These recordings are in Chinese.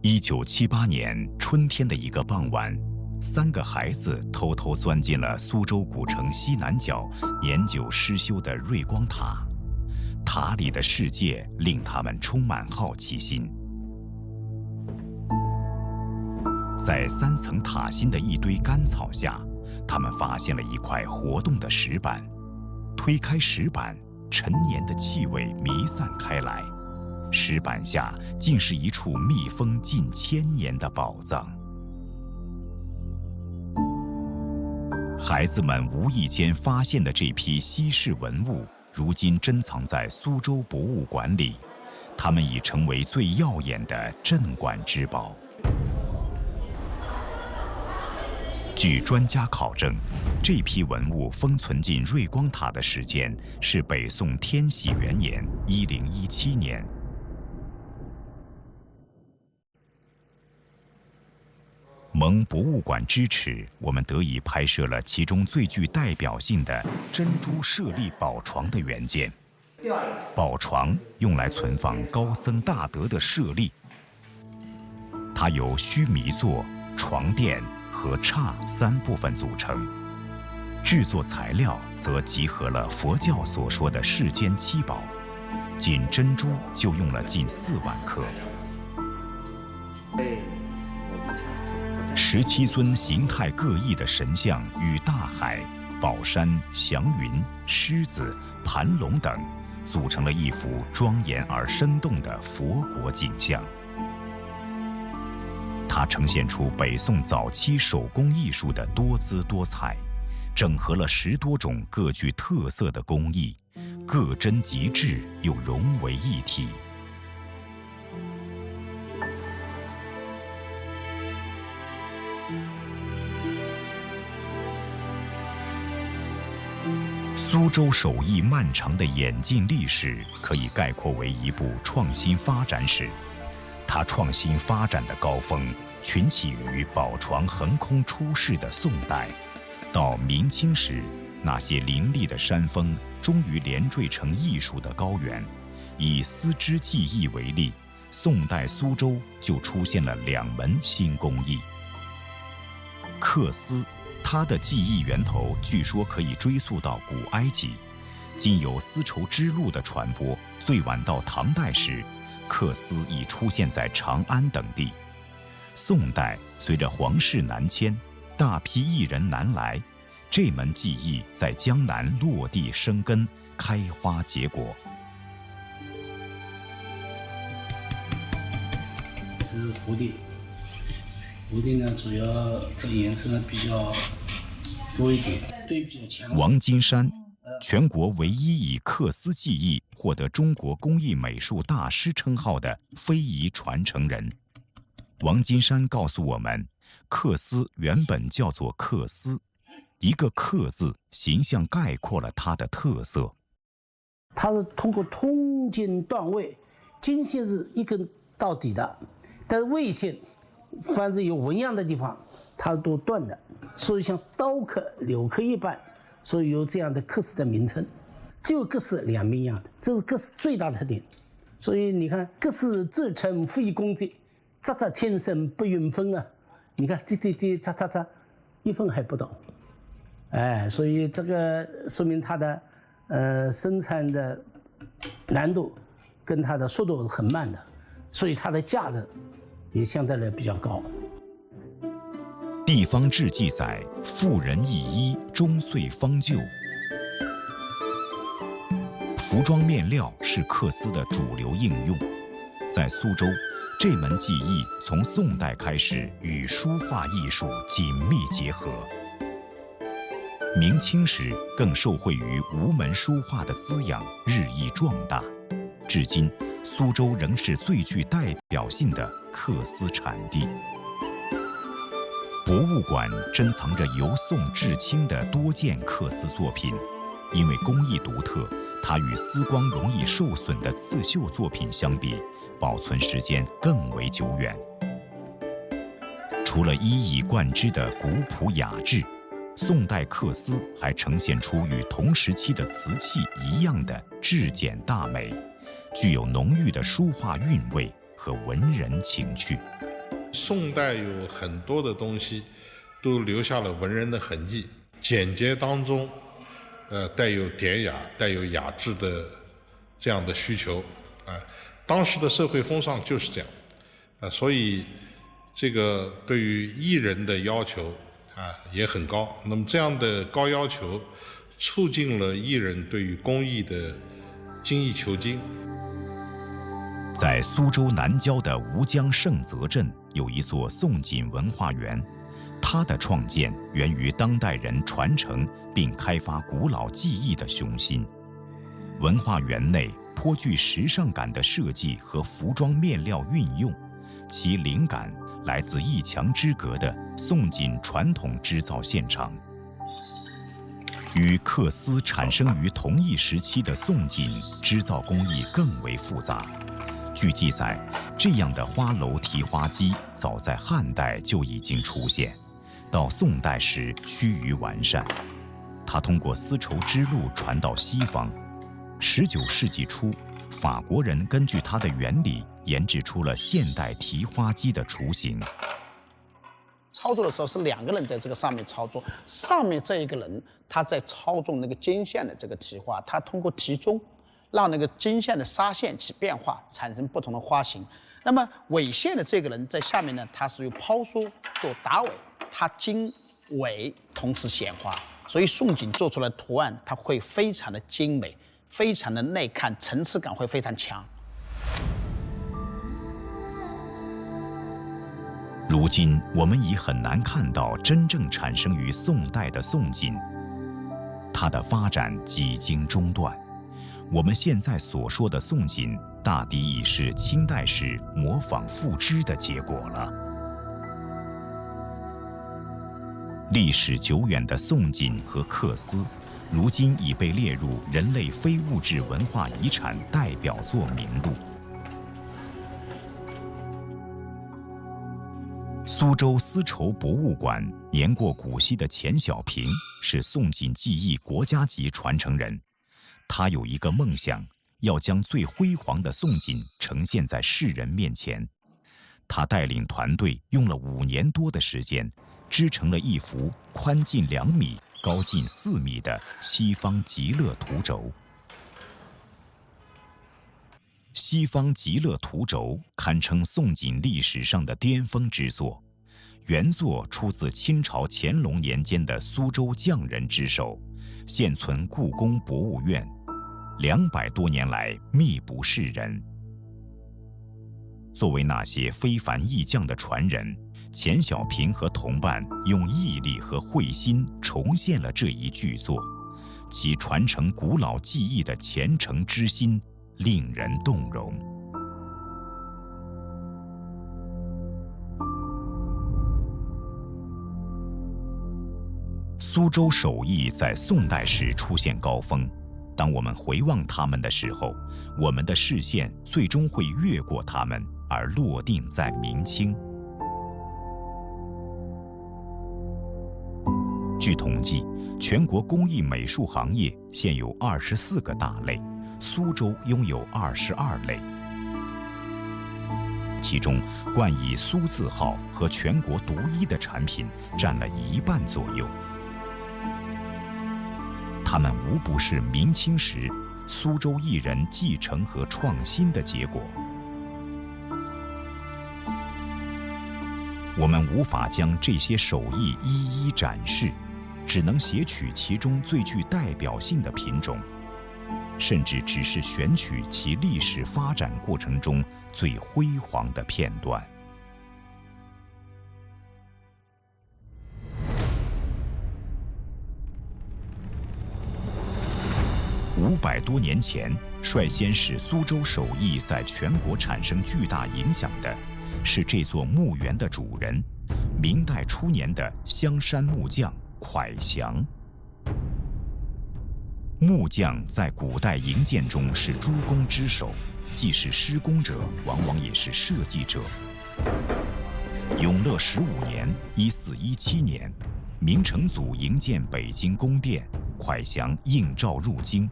1978年春天的一个傍晚，3个孩子偷偷钻进了苏州古城西南角年久失修的瑞光塔。塔里的世界令他们充满好奇心。在3层塔心的一堆干草下，他们发现了一块活动的石板。推开石板，陈年的气味弥散开来。石板下竟是一处密封近1000年的宝藏。孩子们无意间发现的这批稀世文物，如今珍藏在苏州博物馆里，它们已成为最耀眼的镇馆之宝。据专家考证，这批文物封存进瑞光塔的时间是北宋天禧元年1017年。蒙博物馆支持，我们得以拍摄了其中最具代表性的珍珠舍利宝床的原件。宝床用来存放高僧大德的舍利，它由须弥座、床垫和刹3部分组成。制作材料则集合了佛教所说的世间7宝，仅珍珠就用了近4万克。17尊形态各异的神像与大海、宝山、祥云、狮子、盘龙等组成了一幅庄严而生动的佛国景象。它呈现出北宋早期手工艺术的多姿多彩，整合了10多种各具特色的工艺，各真极致又融为一体。苏州手艺漫长的演进历史可以概括为一部创新发展史。它创新发展的高峰群起于宝床横空出世的宋代，到明清时，那些林立的山峰终于连缀成艺术的高原。以丝织技艺为例，宋代苏州就出现了2门新工艺。缂丝，它的技艺源头据说可以追溯到古埃及，经由丝绸之路的传播，最晚到唐代时，缂丝已出现在长安等地。宋代随着皇室南迁，大批艺人南来，这门技艺在江南落地生根，开花结果。这是蝴蝶，蝴蝶呢主要这颜色呢比较多一点，对比较强。王金山，全国唯一以缂丝技艺获得中国工艺美术大师称号的非遗传承人。王金山告诉我们，缂丝原本叫做缂丝，一个缂字形象概括了它的特色。它是通过通经断位，经线是一根到底的，但是位线凡是有纹样的地方它都断的，所以像刀刻、柳刻一般，所以有这样的缂丝的名称。只有缂丝2面一样的，这是缂丝最大特点。所以你看，缂丝自称非工节，扎扎天生不匀分啊！你看这扎扎扎，1分还不到。哎，所以这个说明它的生产的难度跟它的速度是很慢的，所以它的价值也相对来比较高。地方志记载，妇人一衣，终岁方旧。服装面料是缂丝的主流应用，在苏州，这门技艺从宋代开始与书画艺术紧密结合。明清时更受惠于吴门书画的滋养，日益壮大。至今，苏州仍是最具代表性的缂丝产地。博物馆珍藏着由宋至清的多件缂丝作品，因为工艺独特，它与丝光容易受损的刺绣作品相比，保存时间更为久远。除了一以贯之的古朴雅致，宋代缂丝还呈现出与同时期的瓷器一样的质简大美，具有浓郁的书画韵味和文人情趣。宋代有很多的东西都留下了文人的痕迹，简洁当中带有典雅、带有雅致的这样的需求当时的社会风尚就是这样所以这个对于艺人的要求也很高。那么这样的高要求促进了艺人对于工艺的精益求精。在苏州南郊的吴江盛泽镇有一座宋锦文化园，它的创建源于当代人传承并开发古老技艺的雄心。文化园内颇具时尚感的设计和服装面料运用，其灵感来自一墙之隔的宋锦传统织造现场。与缂丝产生于同一时期的宋锦织造工艺更为复杂。据记载，这样的花楼提花机早在汉代就已经出现，到宋代时趋于完善。它通过丝绸之路传到西方。19世纪初，法国人根据它的原理研制出了现代提花机的雏形。操作的时候是2个人在这个上面操作，上面这一个人他在操纵那个经线的这个提花，他通过提中让那个经线的纱线起变化，产生不同的花型。那么尾线的这个人在下面呢，他是用抛梳做打尾，他经尾同时显花，所以宋锦做出来的图案它会非常的精美，非常的耐看，层次感会非常强。如今我们已很难看到真正产生于宋代的宋锦，它的发展几经中断。我们现在所说的宋锦，大抵已是清代时模仿复制的结果了。历史久远的宋锦和缂丝，如今已被列入人类非物质文化遗产代表作名录。苏州丝绸博物馆年过古稀的钱小平是宋锦技艺国家级传承人。他有一个梦想，要将最辉煌的宋锦呈现在世人面前。他带领团队用了5年多的时间，织成了一幅宽近2米、高近4米的西方极乐图轴。西方极乐图轴堪称宋锦历史上的巅峰之作，原作出自清朝乾隆年间的苏州匠人之手，现存故宫博物院，200多年来秘不示人。作为那些非凡艺匠的传人，钱小平和同伴用毅力和慧心重现了这一巨作，其传承古老技艺的虔诚之心令人动容。苏州手艺在宋代时出现高峰，当我们回望他们的时候，我们的视线最终会越过他们，而落定在明清。据统计，全国工艺美术行业现有24个大类，苏州拥有22类，其中冠以苏字号和全国独一的产品占了1半左右。它们无不是明清时苏州艺人继承和创新的结果。我们无法将这些手艺一一展示，只能撷取其中最具代表性的品种，甚至只是选取其历史发展过程中最辉煌的片段。500多年前，率先使苏州手艺在全国产生巨大影响的，是这座墓园的主人，明代初年的香山木匠蒯祥。木匠在古代营建中是诸工之首，既是施工者，往往也是设计者。永乐15年（1417年），明成祖营建北京宫殿，蒯祥应召入京。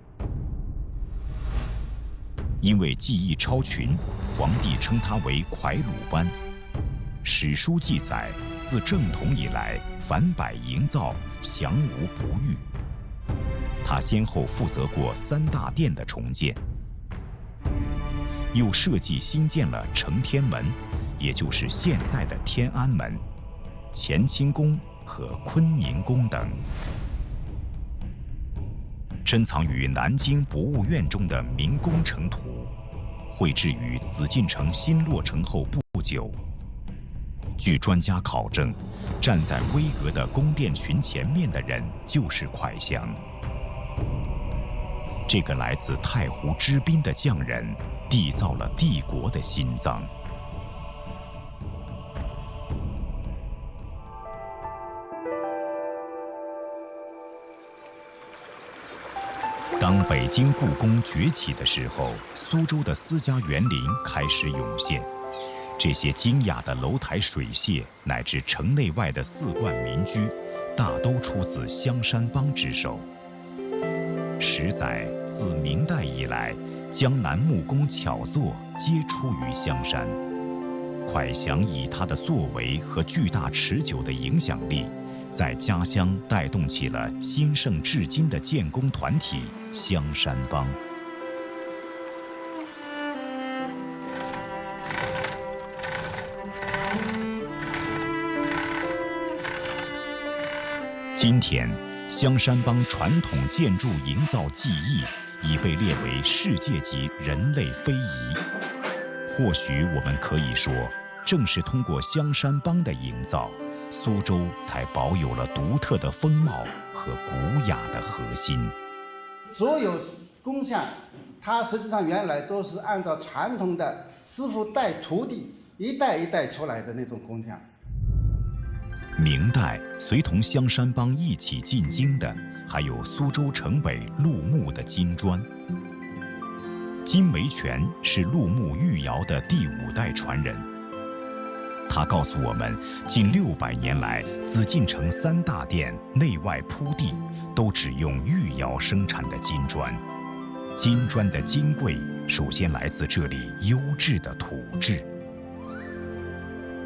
因为技艺超群，皇帝称他为蒯鲁班。史书记载，自正统以来，凡百营造，详无不遇。他先后负责过3大殿的重建，又设计新建了承天门，也就是现在的天安门、乾清宫和坤宁宫等。珍藏于南京博物院中的明工程图，绘制于紫禁城新落成后不久。据专家考证，站在巍峨的宫殿群前面的人就是蒯祥。这个来自太湖之滨的匠人，缔造了帝国的心脏。当北京故宫崛起的时候，苏州的私家园林开始涌现。这些精雅的楼台水榭，乃至城内外的四冠民居，大都出自香山帮之手。史载，自明代以来，江南木工巧作皆出于香山。蒯祥以他的作为和巨大持久的影响力，在家乡带动起了兴盛至今的建工团体香山帮。今天，香山帮传统建筑营造技艺已被列为世界级人类非遗。或许我们可以说，正是通过香山帮的营造，苏州才保有了独特的风貌和古雅的核心。所有工匠，他实际上原来都是按照传统的师傅带徒弟，一代一代出来的那种工匠。明代随同香山帮一起进京的，还有苏州城北陆墓的金砖。金梅泉是陆墓御窑的第5代传人。他告诉我们，近600年来，紫禁城3大殿内外铺地都只用御窑生产的金砖。金砖的金贵，首先来自这里优质的土质。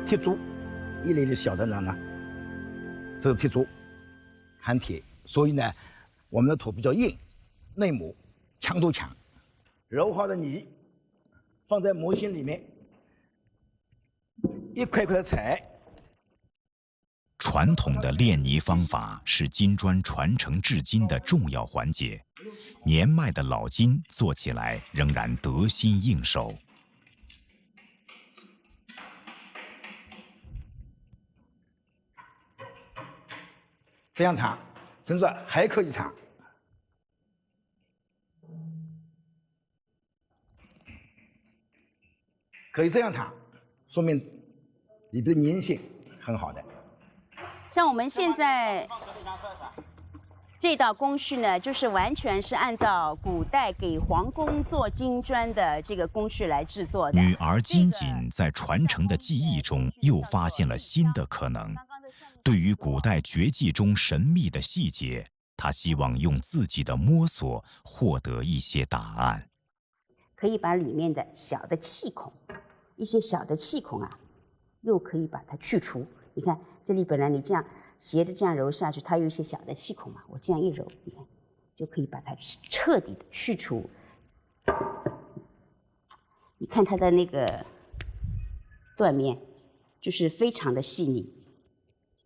铁柱，一类的小的呢，这是铁柱，含铁，所以呢，我们的土比较硬，内磨，强度强。揉好的泥放在模型里面，一块块的踩。传统的炼泥方法是金砖传承至今的重要环节，年迈的老金做起来仍然得心应手。这样长，甚至还可以长。可以这样长，说明里边的粘性很好的。像我们现在这道工序呢，就是完全是按照古代给皇宫做金砖的这个工序来制作的。女儿金锦在传承的技艺中又发现了新的可能。对于古代绝技中神秘的细节，她希望用自己的摸索获得一些答案。可以把里面的小的气孔，一些小的气孔啊，又可以把它去除。你看这里本来你这样斜着这样揉下去，它有一些小的气孔嘛，我这样一揉，你看就可以把它彻底的去除。你看它的那个断面，就是非常的细腻，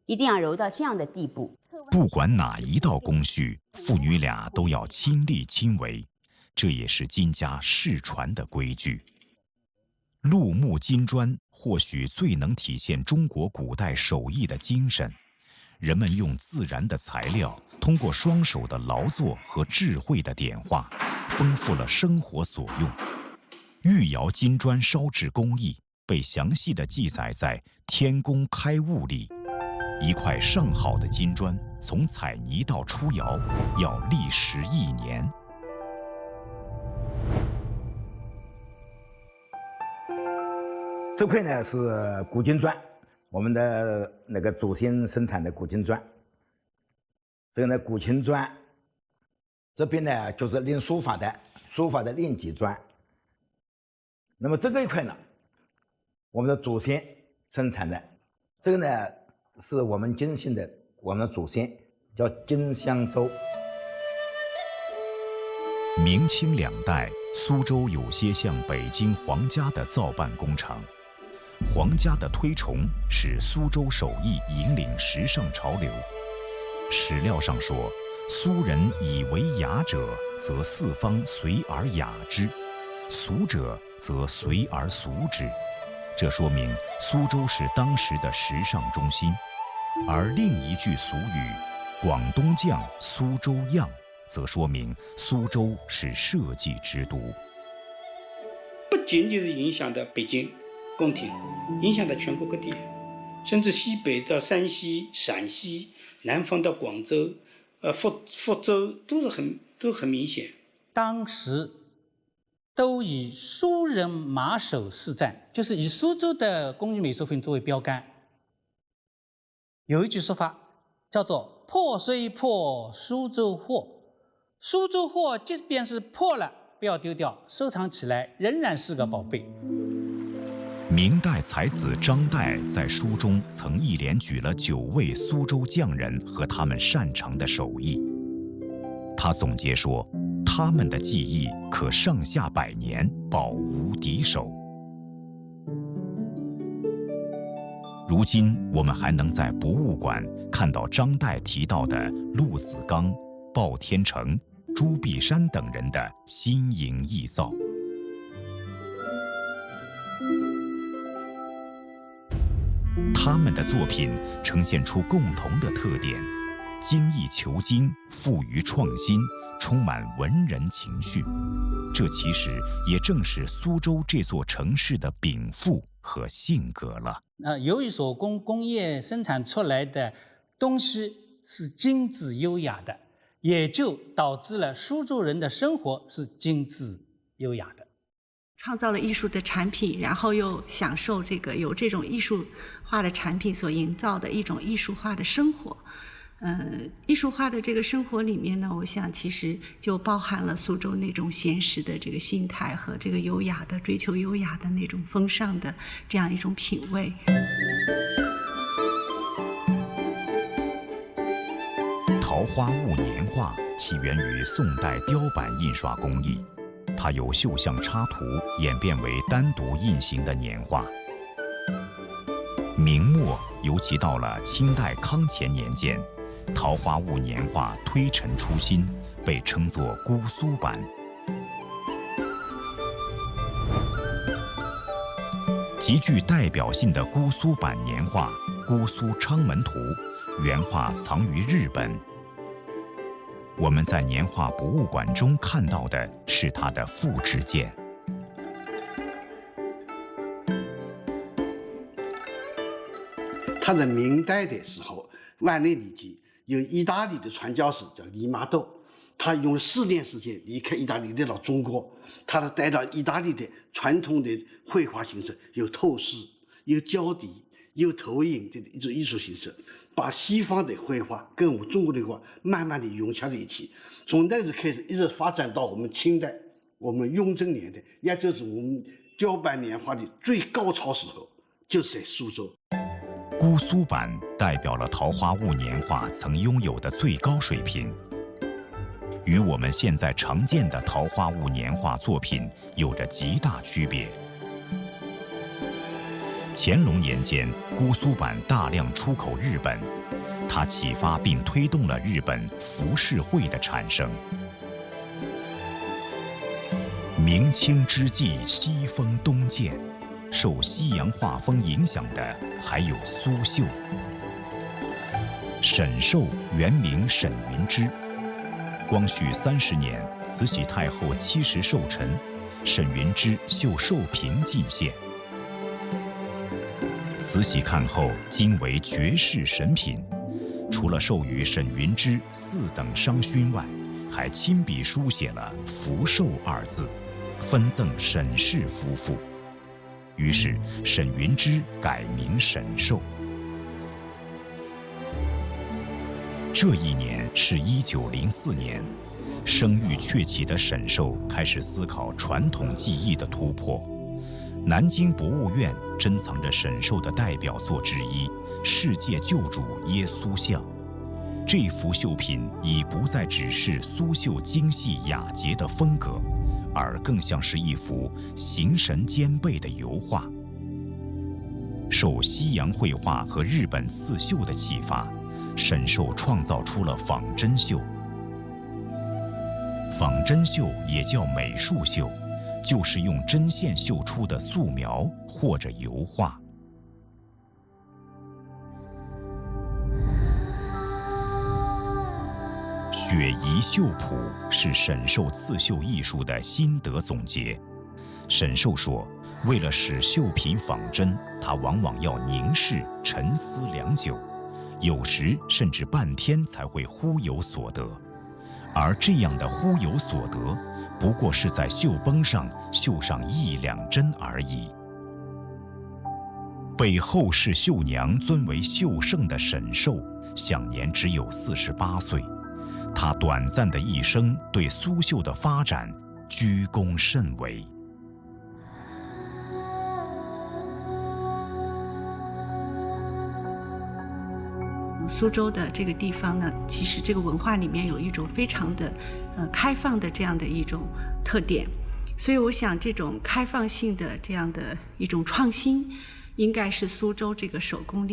一定要揉到这样的地步。不管哪一道工序，父女俩都要亲力亲为，这也是金家世传的规矩。陆木金砖或许最能体现中国古代手艺的精神。人们用自然的材料，通过双手的劳作和智慧的点化，丰富了生活所用。玉窑金砖烧制工艺被详细地记载在《天工开物》里。一块上好的金砖，从采泥到出窑要历时1年。这块呢是古金砖，我们的那个祖先生产的古金砖。这个呢古青砖，这边呢就是练书法的练级砖。那么这个一块呢，我们的祖先生产的，这个呢是我们金姓的，我们的祖先叫金香洲。明清2代，苏州有些像北京皇家的造办工厂。皇家的推崇使苏州手艺引领时尚潮流。史料上说，苏人以为雅者，则四方随而雅之；俗者，则随而俗之。这说明苏州是当时的时尚中心。而另一句俗语“广东匠，苏州样”，则说明苏州是设计之都。不仅仅是影响到北京宫廷，影响到全国各地，甚至西北到山西、陕西，南方到广州、福州都很明显。当时都以苏人马首是瞻，就是以苏州的工艺美术品作为标杆。有一句说法叫做“破虽破，苏州货”。苏州货即便是破了，不要丢掉，收藏起来仍然是个宝贝。明代才子张岱在书中曾一连举了9位苏州匠人和他们擅长的手艺。他总结说，他们的技艺可上下100年，保无敌手。如今我们还能在博物馆看到张岱提到的陆子刚、鲍天成、朱碧山等人的新颖艺造。他们的作品呈现出共同的特点：精益求精、富于创新，充满文人情绪。这其实也正是苏州这座城市的禀赋和性格了。由于手工业生产出来的东西是精致优雅的，也就导致了苏州人的生活是精致优雅的。创造了艺术的产品，然后又享受有这种艺术化的产品所营造的一种艺术化的生活。艺术化的这个生活里面呢，我想其实就包含了苏州那种闲适的这个心态和这个优雅的追求优雅的那种风尚的这样一种品味。桃花坞年画起源于宋代雕版印刷工艺，它由绣像插图演变为单独印行的年画。明末，尤其到了清代康乾年间，桃花坞年画推陈出新，被称作姑苏版。极具代表性的姑苏版年画《姑苏昌门图》，原画藏于日本。我们在年画博物馆中看到的是它的复制件。他在明代的时候，万历年间有意大利的传教士叫利玛窦，他用4年时间离开意大利来到中国，他带到意大利的传统的绘画形式，有透视、有胶底、有投影的一种艺术形式，把西方的绘画跟我们中国的绘画慢慢的融洽在一起。从那时开始一直发展到我们清代，我们雍正年代，也就是我们雕版年画的最高潮时候，就是在苏州。姑苏版代表了桃花坞年画曾拥有的最高水平，与我们现在常见的桃花坞年画作品有着极大区别。乾隆年间，姑苏板大量出口日本，它启发并推动了日本浮世绘的产生。明清之际，西风东渐，受西洋画风影响的还有苏绣。沈寿原名沈云芝，光绪30年，慈禧太后70寿辰，沈云芝绣寿瓶进献。慈禧看后惊为绝世神品，除了授予沈云芝4等商勋外，还亲笔书写了“福寿”2字，分赠沈氏夫妇。于是沈云芝改名沈寿。这一年是1904年，声誉鹊起的沈寿开始思考传统技艺的突破。南京博物院珍藏着沈寿的代表作之一《世界救主耶稣像》。这幅绣品已不再只是苏绣精细雅洁的风格，而更像是一幅形神兼备的油画。受西洋绘画和日本刺绣的启发，沈寿创造出了仿真绣。仿真绣也叫美术绣，就是用针线绣出的素描或者油画。雪夷绣谱是沈寿刺绣艺术的心得总结。沈寿说，为了使绣品仿真，他往往要凝视、沉思良久，有时甚至半天才会忽有所得。而这样的忽有所得，不过是在绣绷上绣上1、2针而已。被后世绣娘尊为绣圣的沈寿，享年只有48岁。他短暂的一生对苏绣的发展居功甚伟。苏州的这个地方呢，其实这个文化里面有一种非常的开放的这样的一种特点，所以我想这种开放性的这样的一种创新，应该是苏州这个手工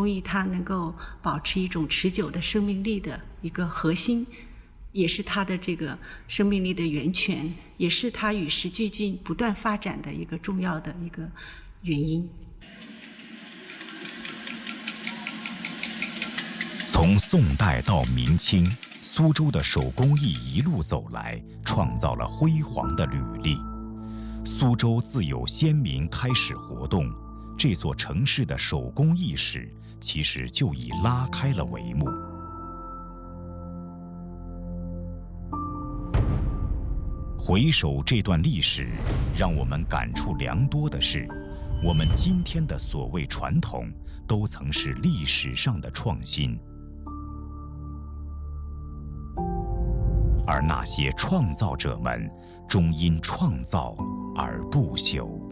艺它能够保持一种持久的生命力的一个核心，也是它的这个生命力的源泉，也是它与时俱进不断发展的一个重要的一个原因。从宋代到明清，苏州的手工艺一路走来，创造了辉煌的履历。苏州自有先民开始活动，这座城市的手工艺史其实就已拉开了帷幕。回首这段历史，让我们感触良多的是，我们今天的所谓传统，都曾是历史上的创新。而那些创造者们，终因创造而不朽。